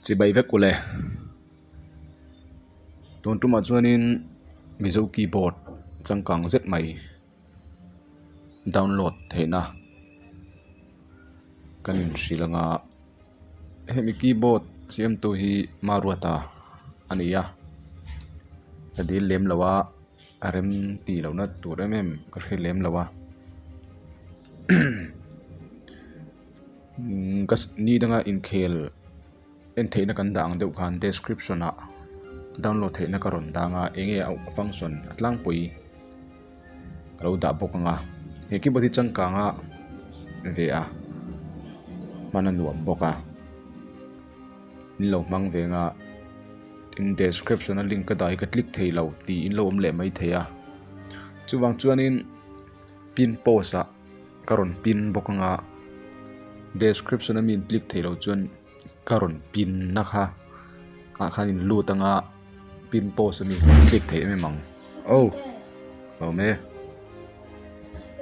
chỉ bay vek kule don tu ma chuanin mizo keyboard changkang zet mai download theina kanin shilanga hemi keyboard siam tu hi maruata ania adi lem lawa arem ti lona turemem ka lem lawa kas ni danga in khel en theina kan dang deuh khan description a download theina karon danga enge au function atlang pui kalo da bokanga he ki bodi changkanga ve a mananuam boka lo mang venga in description a link ka dai ka click thei lo ti in lo om le mai theya chuwang chuanin pin post a karon pin bokanga description a min click thei lo chuan karon pin na kha a khanin lu tanga pin post a mi click thei me mang oh me